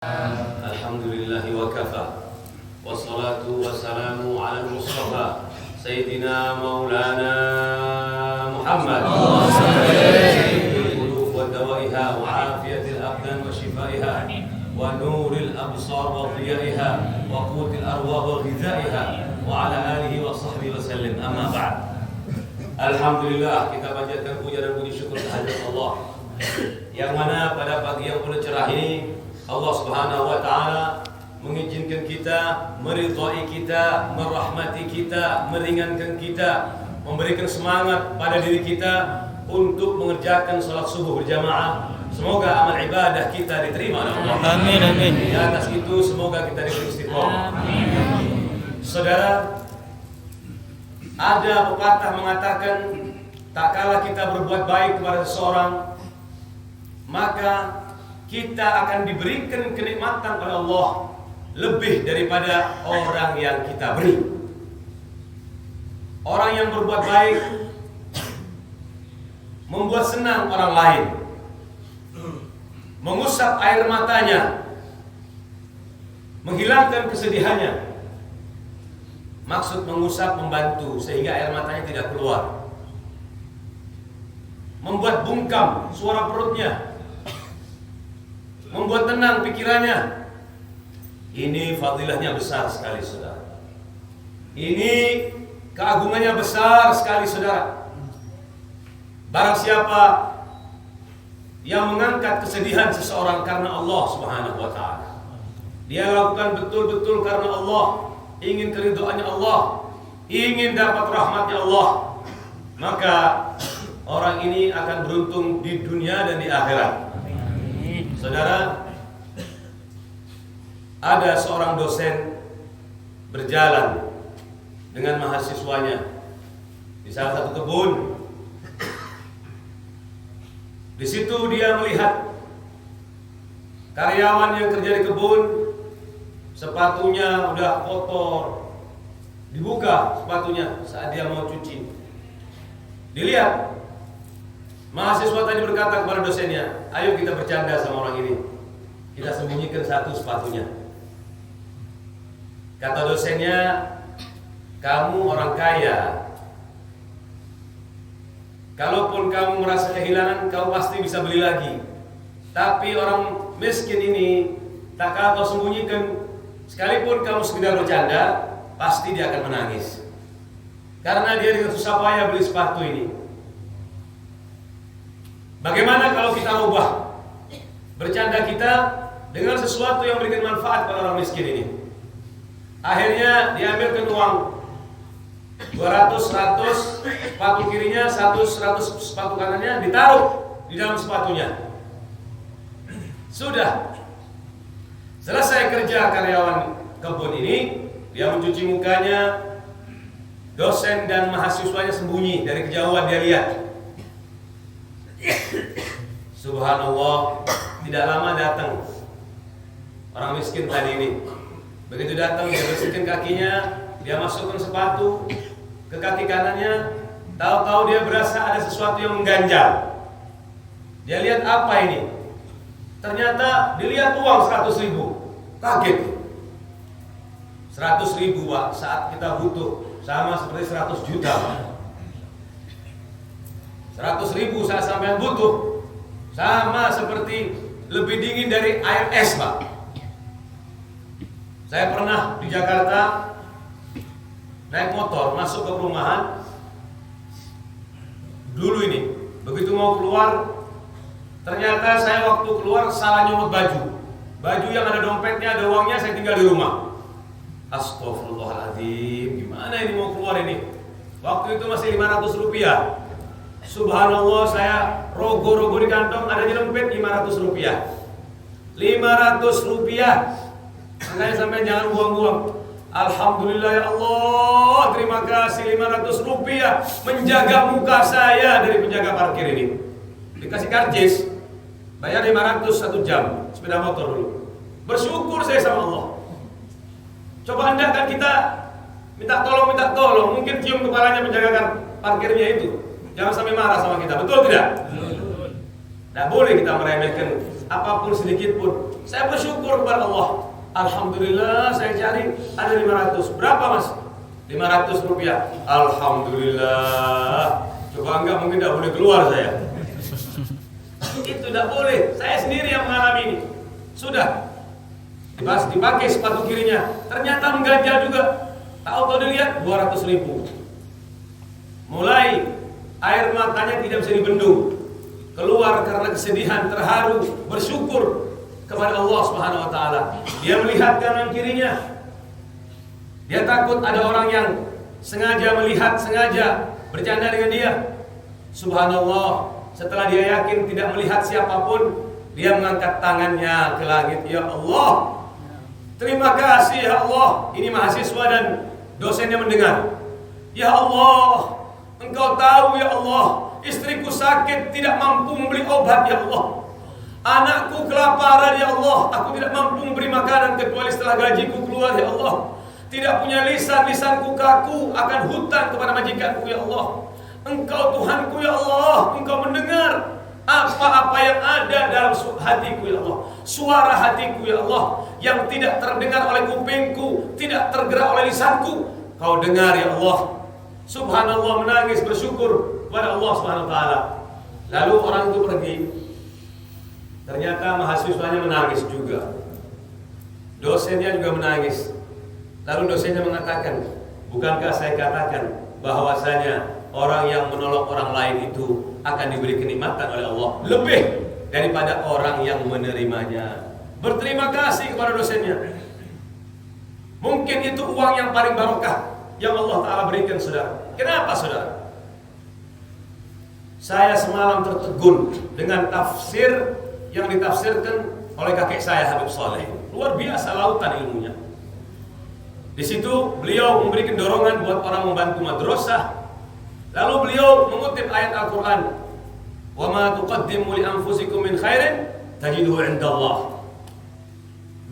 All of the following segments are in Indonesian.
Alhamdulillah wa kafa wassalatu wassalamu ala al-mustafa sayyidina maulana Muhammad qulub wa dawaiha wa afiyatil abdan wa shifaiha wa nuril absar wa dhiyaiha wa qutil arwah wa ghidhaiha wa ala alihi wa sahbihi wa sallim. Amma ba'd. Alhamdulillah, kita panjatkan puja dan puji syukur kehadirat Allah yang mana pada pagi yang penuh cerah ini Allah Subhanahu wa taala mengizinkan kita, meridhai kita, merahmati kita, meringankan kita, memberikan semangat pada diri kita untuk mengerjakan salat subuh berjamaah. Semoga amal ibadah kita diterima oleh Allah. Amin amin. Di atas itu semoga kita diberi istiqomah. Saudara, ada pepatah mengatakan tak kala kita berbuat baik kepada seseorang, maka kita akan diberikan kenikmatan oleh Allah lebih daripada orang yang kita beri. Orang yang berbuat baik membuat senang orang lain, mengusap air matanya, menghilangkan kesedihannya. Maksud mengusap membantu sehingga air matanya tidak keluar, membuat bungkam suara perutnya, membuat tenang pikirannya. Ini fadilahnya besar sekali, saudara. Ini keagungannya besar sekali, saudara. Barang siapa yang mengangkat kesedihan seseorang karena Allah Subhanahu wa taala, dia lakukan betul-betul karena Allah, ingin keridhaannya Allah, ingin dapat rahmatnya Allah, maka orang ini akan beruntung di dunia dan di akhirat. Saudara, ada seorang dosen berjalan dengan mahasiswanya di salah satu kebun. Di situ dia melihat karyawan yang kerja di kebun, sepatunya udah kotor, dibuka sepatunya saat dia mau cuci. Dilihat, mahasiswa tadi berkata kepada dosennya, ayo kita bercanda sama orang ini, kita sembunyikan satu sepatunya. Kata dosennya, kamu orang kaya, kalaupun kamu merasa kehilangan, kamu pasti bisa beli lagi. Tapi orang miskin ini, tak kalah kau sembunyikan, sekalipun kamu sekedar bercanda, pasti dia akan menangis, karena dia dengan susah payah beli sepatu ini. Bagaimana kalau kita ubah bercanda kita dengan sesuatu yang memberikan manfaat pada orang miskin ini? Akhirnya diambilkan uang 200, 100, sepatu kirinya 100, sepatu kanannya ditaruh di dalam sepatunya. Sudah selesai kerja karyawan kebun ini, dia mencuci mukanya. Dosen dan mahasiswanya sembunyi, dari kejauhan dia lihat. Subhanallah, tidak lama datang orang miskin tadi ini. Begitu datang, dia bersihkan kakinya, dia masukkan sepatu ke kaki kanannya. Tahu-tahu dia berasa ada sesuatu yang mengganjal. Dia lihat apa ini? Ternyata dilihat uang 100.000. Kaget. 100.000, Pak, saat kita butuh sama seperti 100 juta, Pak. 100.000 saat sampai butuh sama seperti lebih dingin dari air es, Pak. Saya pernah di Jakarta naik motor masuk ke perumahan. Dulu ini, begitu mau keluar, ternyata saya waktu keluar salah nyomot baju. Baju yang ada dompetnya, ada uangnya, saya tinggal di rumah. Astagfirullahaladzim, gimana ini mau keluar ini? Waktu itu masih 500 rupiah. Subhanallah, saya rogo-rogo di kantong, ada di dompet 500 rupiah. 500 rupiah. Makanya sampai jangan buang-buang. Alhamdulillah ya Allah, terima kasih 500 rupiah menjaga muka saya dari penjaga parkir ini. Dikasih karcis, bayar 500 1 jam sepeda motor dulu. Bersyukur saya sama Allah. Coba andaikan kita minta tolong, mungkin cium kepalanya penjaga parkirnya itu. Jangan sampai marah sama kita, betul tidak? Tidak boleh kita meremehkan apapun sedikit pun, saya bersyukur kepada Allah. Alhamdulillah saya cari ada 500. Berapa mas? 500 rupiah. Alhamdulillah. Coba enggak mungkin tidak boleh keluar saya. Itu tidak boleh. Saya sendiri yang mengalami ini. Sudah dipakai sepatu kirinya, ternyata mengganjal juga. Tahu dilihat 200.000. Mulai air matanya tidak bisa dibendung, keluar karena kesedihan, terharu, bersyukur kepada Allah Subhanahu wa taala. Dia melihat kanan kirinya. Dia takut ada orang yang sengaja melihat, sengaja bercanda dengan dia. Subhanallah, setelah dia yakin tidak melihat siapapun, dia mengangkat tangannya ke langit. Ya Allah, terima kasih ya Allah. Ini mahasiswa dan dosennya mendengar. Ya Allah, Engkau tahu ya Allah, istriku sakit, tidak mampu membeli obat ya Allah. Anakku kelaparan ya Allah, aku tidak mampu memberi makanan kecuali setelah gajiku keluar ya Allah. Tidak punya lisan, lisanku kaku, akan hutang kepada majikanku ya Allah. Engkau Tuhanku ya Allah, Engkau mendengar apa-apa yang ada dalam hatiku ya Allah. Suara hatiku ya Allah, yang tidak terdengar oleh kupingku, tidak tergerak oleh lisanku, Kau dengar ya Allah. Subhanallah, menangis bersyukur kepada Allah Subhanahu wa taala. Lalu orang itu pergi. Ternyata mahasiswanya menangis juga. Dosennya juga menangis. Lalu dosennya mengatakan, bukankah saya katakan bahwasanya orang yang menolong orang lain itu akan diberi kenikmatan oleh Allah lebih daripada orang yang menerimanya. Berterima kasih kepada dosennya. Mungkin itu uang yang paling barokah yang Allah Ta'ala berikan saudara. Kenapa saudara? Saya semalam tertegun dengan tafsir yang ditafsirkan oleh kakek saya Habib Saleh. Luar biasa lautan ilmunya. Di situ beliau memberikan dorongan buat orang membantu madrasah. Lalu beliau mengutip ayat Al-Quran, "Wa ma tuqaddimu li anfusikum min khairin tajiduhu 'indallah."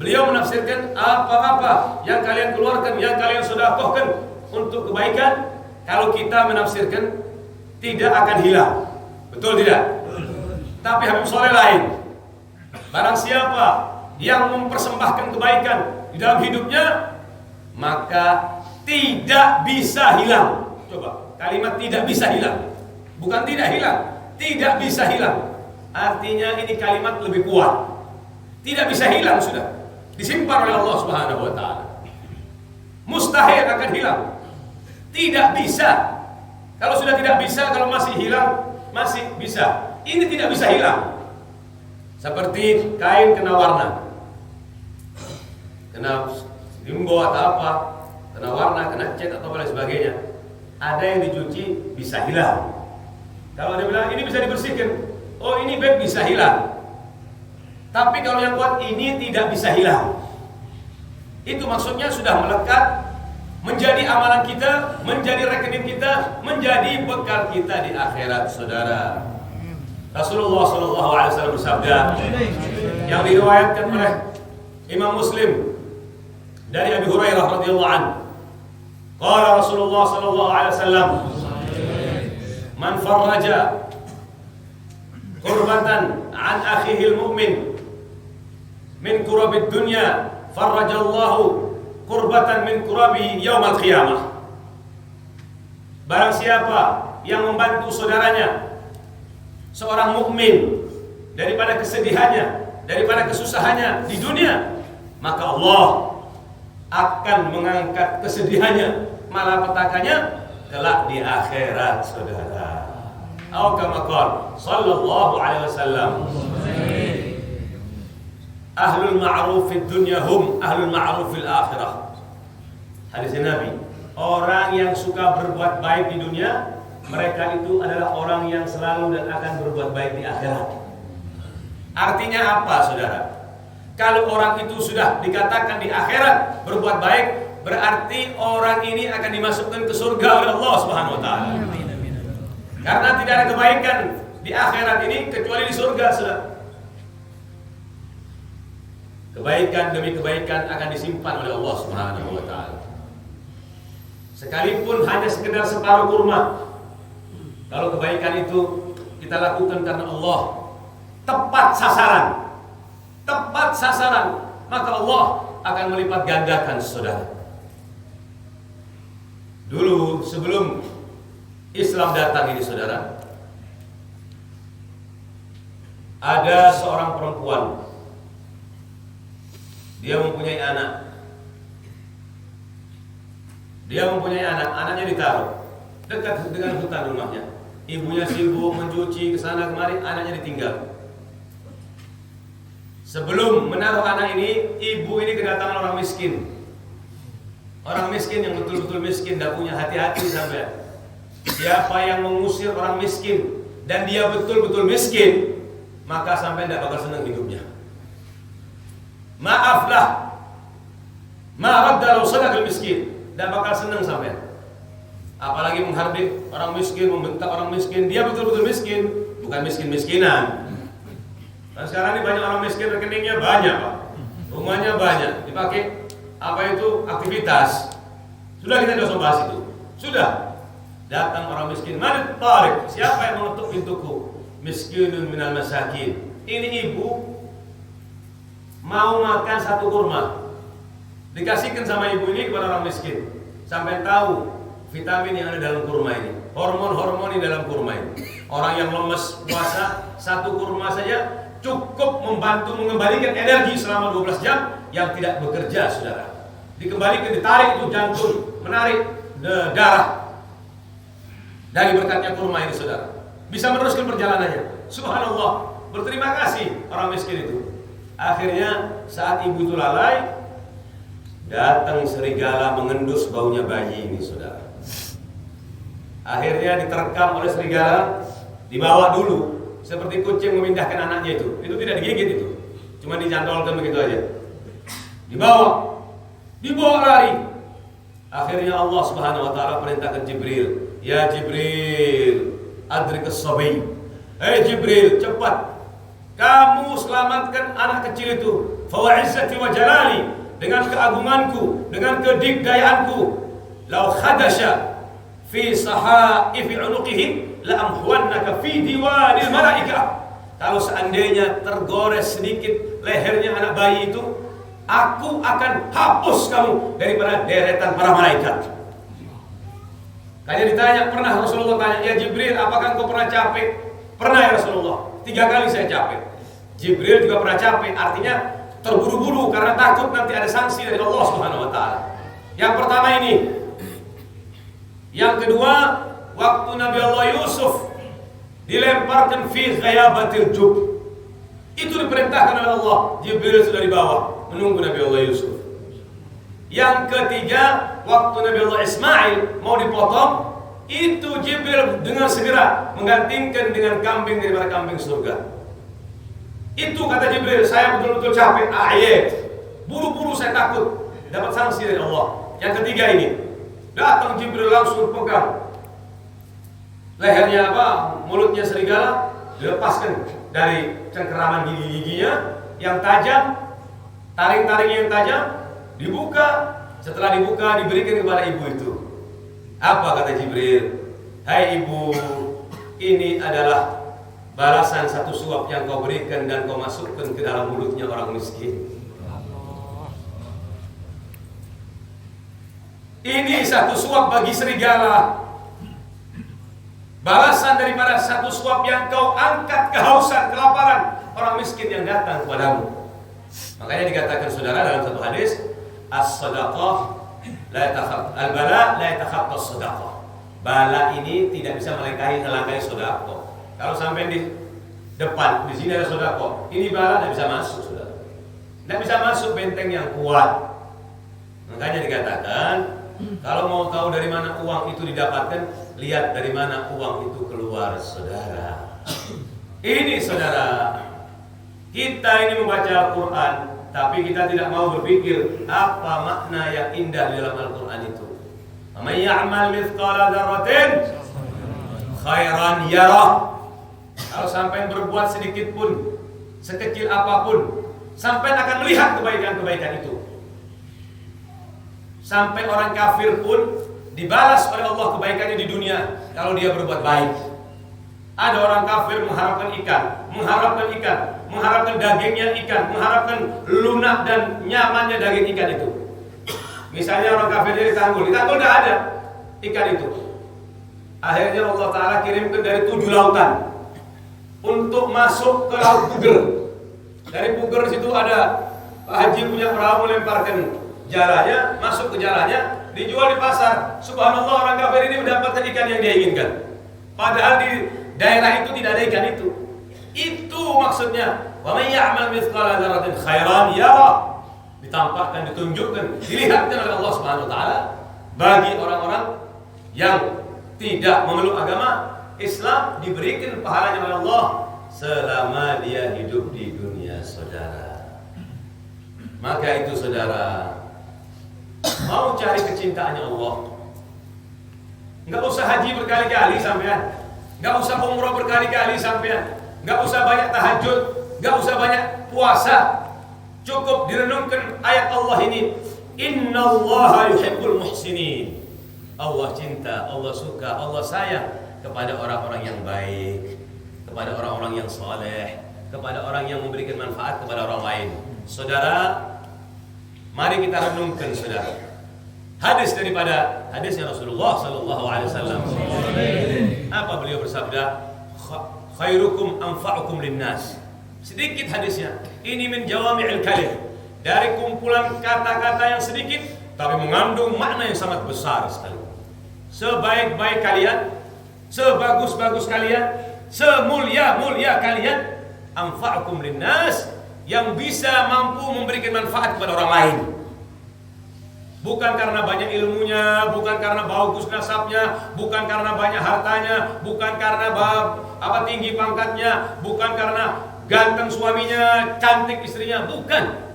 Beliau menafsirkan apa-apa yang kalian keluarkan, yang kalian sedekahkan untuk kebaikan, kalau kita menafsirkan tidak akan hilang. Betul tidak? Tapi Habib Saleh lain. Barang siapa yang mempersembahkan kebaikan di dalam hidupnya, maka tidak bisa hilang. Coba, kalimat tidak bisa hilang. Bukan tidak hilang, tidak bisa hilang. Artinya ini kalimat lebih kuat. Tidak bisa hilang sudah. Disimpan oleh Allah Subhanahu wa taala. Mustahil akan hilang. Tidak bisa. Kalau sudah tidak bisa, kalau masih hilang, masih bisa. Ini tidak bisa hilang. Seperti kain kena warna, kena limbo atau apa, kena warna, kena cat atau lain sebagainya. Ada yang dicuci bisa hilang. Kalau dia bilang ini bisa dibersihkan, oh ini baik bisa hilang. Tapi kalau yang kuat ini tidak bisa hilang. Itu maksudnya sudah melekat, menjadi amalan kita, menjadi rekening kita, menjadi bekal kita di akhirat saudara. Rasulullah SAW bersabda yang diriwayatkan oleh Imam Muslim dari Abi Hurairah radhiyallahu anhu. Qala Rasulullah SAW, "Man farraja kurbatan an akhihi al-mu'min min kurabid dunya, farrajallahu kurbatan min kurabihi yaumal qiyamah." Barang siapa yang membantu saudaranya, seorang mukmin, daripada kesedihannya, daripada kesusahannya di dunia, maka Allah akan mengangkat kesedihannya, malapetakannya kelak di akhirat saudara. Atau kama qala sallallahu alaihi wasallam, ahlul ma'ruf fid dunya hum ahlul ma'ruf fil akhirah. Hadis Nabi, orang yang suka berbuat baik di dunia, mereka itu adalah orang yang selalu dan akan berbuat baik di akhirat. Artinya apa saudara? Kalau orang itu sudah dikatakan di akhirat berbuat baik, berarti orang ini akan dimasukkan ke surga oleh Allah Subhanahu wa taala. Karena tidak ada kebaikan di akhirat ini kecuali di surga saudara. Kebaikan demi kebaikan akan disimpan oleh Allah Subhanahu wa taala. Sekalipun hanya sekedar separuh kurma, kalau kebaikan itu kita lakukan karena Allah, tepat sasaran, tepat sasaran, maka Allah akan melipat gandakan saudara. Dulu sebelum Islam datang ini saudara, ada seorang perempuan, dia mempunyai anak. Anaknya ditaruh dekat dengan hutan rumahnya. Ibunya sibuk mencuci kesana kemari, anaknya ditinggal. Sebelum menaruh anak ini, ibu ini kedatangan orang miskin. Orang miskin yang betul-betul miskin, tidak punya hati-hati sampai. Siapa yang mengusir orang miskin dan dia betul-betul miskin, maka sampai tidak bakal senang hidupnya. Maaflah, ma'radda law sadaqal miskin, tidak bakal senang sampai. Apalagi menghardik orang miskin, membentak orang miskin, dia betul-betul miskin, bukan miskin-miskinan. Dan sekarang ini banyak orang miskin, rekeningnya banyak Pak, rumahnya banyak, dipakai apa itu aktivitas. Sudah kita tidak usah bahas itu. Sudah datang orang miskin, mana tarik? Siapa yang mengetuk pintuku? Miskinun minal masakin. Ini ibu mau makan satu kurma, dikasihkan sama ibu ini kepada orang miskin. Sampai tahu vitamin yang ada dalam kurma ini, hormon-hormon di dalam kurma ini. Orang yang lemes puasa, satu kurma saja cukup membantu mengembalikan energi selama 12 jam yang tidak bekerja saudara. Dikembalikan, ditarik itu jantung, menarik darah dari berkatnya kurma ini saudara. Bisa meneruskan perjalanannya. Subhanallah, berterima kasih orang miskin itu. Akhirnya saat ibu itu lalai, datang serigala mengendus baunya bayi ini saudara. Akhirnya diterkam oleh serigala, dibawa dulu. Seperti kucing memindahkan anaknya itu tidak digigit itu, cuma dicantolkan begitu aja. Dibawa lari. Akhirnya Allah Subhanahu wa taala perintahkan Jibril, "Ya Jibril, adrikus sabi." Hei Jibril, cepat kamu selamatkan anak kecil itu. Fa wa izzati wa jalali, dengan keagunganku, dengan kedikdayaanku, law khadasha fi sahaifi unuqihi la amhuannaka fi diwanil malaikah. Kalau seandainya tergores sedikit lehernya anak bayi itu, aku akan hapus kamu daripada deretan para malaikat. Kayaknya ditanya, pernah Rasulullah tanya, "Ya Jibril, apakah engkau pernah capek?" "Pernah ya Rasulullah, 3 kali saya capek." Jibril juga pernah capek, artinya terburu-buru karena takut nanti ada sanksi dari Allah Subhanahu wa taala. Yang pertama ini. Yang kedua, waktu Nabi Allah Yusuf dilemparkan fi ghayabatil jub, itu diperintahkan oleh Allah, Jibril sudah dibawa menunggu Nabi Allah Yusuf. Yang ketiga, waktu Nabi Allah Ismail mau dipotong, itu Jibril dengan segera menggantikan dengan kambing daripada kambing surga. Itu kata Jibril, saya betul-betul capek, buru-buru saya takut dapat sanksi dari Allah. Yang ketiga ini, datang Jibril langsung pegang lehernya mulutnya serigala, dilepaskan dari cengkeraman gigi-giginya yang tajam, taring-taringnya yang tajam, dibuka. Setelah dibuka, diberikan kepada ibu itu. Apa kata Jibril? "Hai ibu, ini adalah balasan satu suap yang kau berikan dan kau masukkan ke dalam mulutnya orang miskin." Ini satu suap bagi serigala, balasan daripada satu suap yang kau angkat kehausan, kelaparan orang miskin yang datang kepadamu. Makanya dikatakan saudara dalam satu hadis, as-sadaqah la yatakhatta al-bala la yatakhatta as-sadaqah. Bala ini tidak bisa melangkahi sedekah. Kalau sampai di depan di sini ada sedekah, ini bala tidak bisa masuk saudara. Tidak bisa masuk benteng yang kuat. Makanya dikatakan, kalau mau tahu dari mana uang itu didapatkan, lihat dari mana uang itu keluar saudara. Ini saudara, kita ini membaca Al-Quran, tapi kita tidak mau berpikir apa makna yang indah di dalam Al-Quran itu. Man ya'mal mithqala dzarratin khairan yarah. Kalau sampai berbuat sedikit pun, sekecil apapun, sampai akan melihat kebaikan-kebaikan itu. Sampai orang kafir pun dibalas oleh Allah kebaikannya di dunia kalau dia berbuat baik. Ada orang kafir mengharapkan ikan, mengharapkan dagingnya ikan, mengharapkan lunak dan nyamannya daging ikan itu. Misalnya orang kafir dari Tanggul tidak ada ikan itu. Akhirnya Allah Ta'ala kirimkan dari 7 lautan untuk masuk ke laut Puger. Dari Puger situ ada Pak Haji punya perahu melemparkan jalannya, masuk ke jalannya, dijual di pasar. Subhanallah, orang kafir ini mendapatkan ikan yang dia inginkan. Padahal di daerah itu tidak ada ikan itu. Itu maksudnya. Wa may ya'mal mithqala dzarratin khairan yarah. Ditampakkan, ditunjukkan, dilihatkan oleh Allah Subhanahu wa taala bagi orang-orang yang tidak memeluk agama Islam, diberikan pahalanya oleh Allah selama dia hidup di dunia, saudara. Maka itu saudara, mau cari kecintaannya Allah, nggak usah haji berkali-kali sampean, nggak usah umrah berkali-kali sampean, nggak usah banyak tahajud, nggak usah banyak puasa. Cukup direnungkan ayat Allah ini. Innallaha yuhibbul muhsinin. Allah cinta, Allah suka, Allah sayang kepada orang-orang yang baik, kepada orang-orang yang saleh, kepada orang yang memberikan manfaat kepada orang lain. Saudara, mari kita renungkan saudara. Hadis daripada hadisnya Rasulullah sallallahu alaihi wasallam. Apa beliau bersabda? Khairukum anfa'ukum linnas. Sedikit hadisnya. Ini min jawami'il kalim. Dari kumpulan kata-kata yang sedikit tapi mengandung makna yang sangat besar sekali. Sebaik-baik kalian, sebagus-bagus kalian, semulia-mulia kalian, anfa'ukum linnas, yang bisa mampu memberikan manfaat kepada orang lain. Bukan karena banyak ilmunya, bukan karena bagus nasabnya, bukan karena banyak hartanya, bukan karena tinggi pangkatnya, bukan karena ganteng suaminya, cantik istrinya, bukan.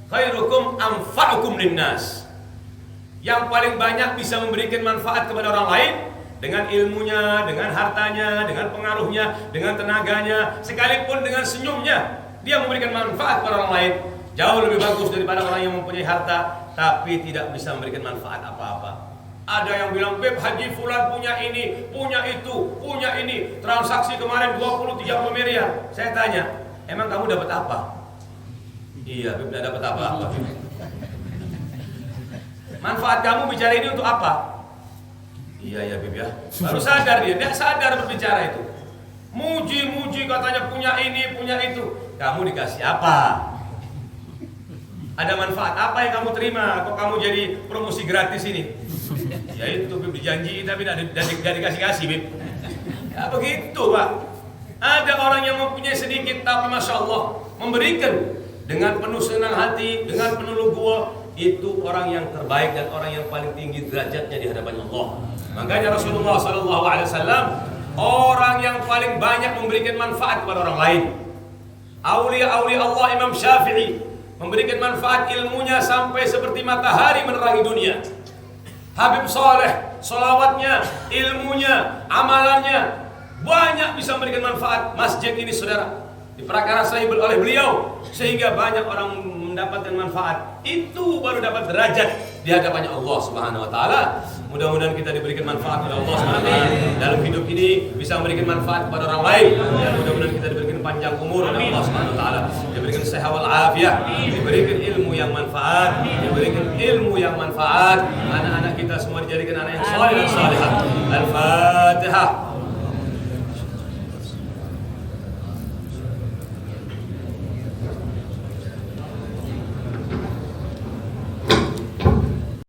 Khairukum anfa'ukum linnas. Yang paling banyak bisa memberikan manfaat kepada orang lain dengan ilmunya, dengan hartanya, dengan pengaruhnya, dengan tenaganya, sekalipun dengan senyumnya, dia memberikan manfaat kepada orang lain. Jauh lebih bagus daripada orang yang mempunyai harta tapi tidak bisa memberikan manfaat apa-apa. Ada yang bilang, Beb, Haji Fulan punya ini, punya itu, punya ini. Transaksi kemarin 20-30 miliar. Saya tanya, emang kamu dapat apa? Iya, Beb, tidak dapat apa-apa. Manfaat kamu bicara ini untuk apa? Iya ya Beb ya. Baru sadar dia, tidak sadar berbicara itu. Muji-muji katanya punya ini, punya itu. Kamu dikasih apa? Ada manfaat apa yang kamu terima? Kok kamu jadi promosi gratis ini? Ya itu Beb, dijanji tapi tidak dikasih-kasih Beb. Ya begitu Pak. Ada orang yang mempunyai sedikit tapi Masya Allah memberikan dengan penuh senang hati, dengan penuh legowo. Itu orang yang terbaik dan orang yang paling tinggi derajatnya di hadapan Allah. Makanya Rasulullah SAW orang yang paling banyak memberikan manfaat kepada orang lain. Aulia-aulia Allah Imam Syafi'i memberikan manfaat ilmunya sampai seperti matahari menerangi dunia. Habib Saleh, salawatnya, ilmunya, amalannya banyak bisa memberikan manfaat masjid ini saudara. Diprakarsai oleh beliau sehingga banyak orang mendapatkan manfaat. Itu baru dapat derajat di hadapannya Allah Subhanahu wa taala. Mudah-mudahan kita diberikan manfaat oleh Allah Subhanahu wa taala dalam hidup ini, bisa memberikan manfaat kepada orang lain, dan mudah-mudahan kita diberikan panjang umur oleh Allah Subhanahu wa taala, diberikan sehat wal afiat, diberikan ilmu yang manfaat, diberikan ilmu yang manfaat. Anak-anak kita semua dijadikan anak yang saleh dan salihah. Al-Fatihah.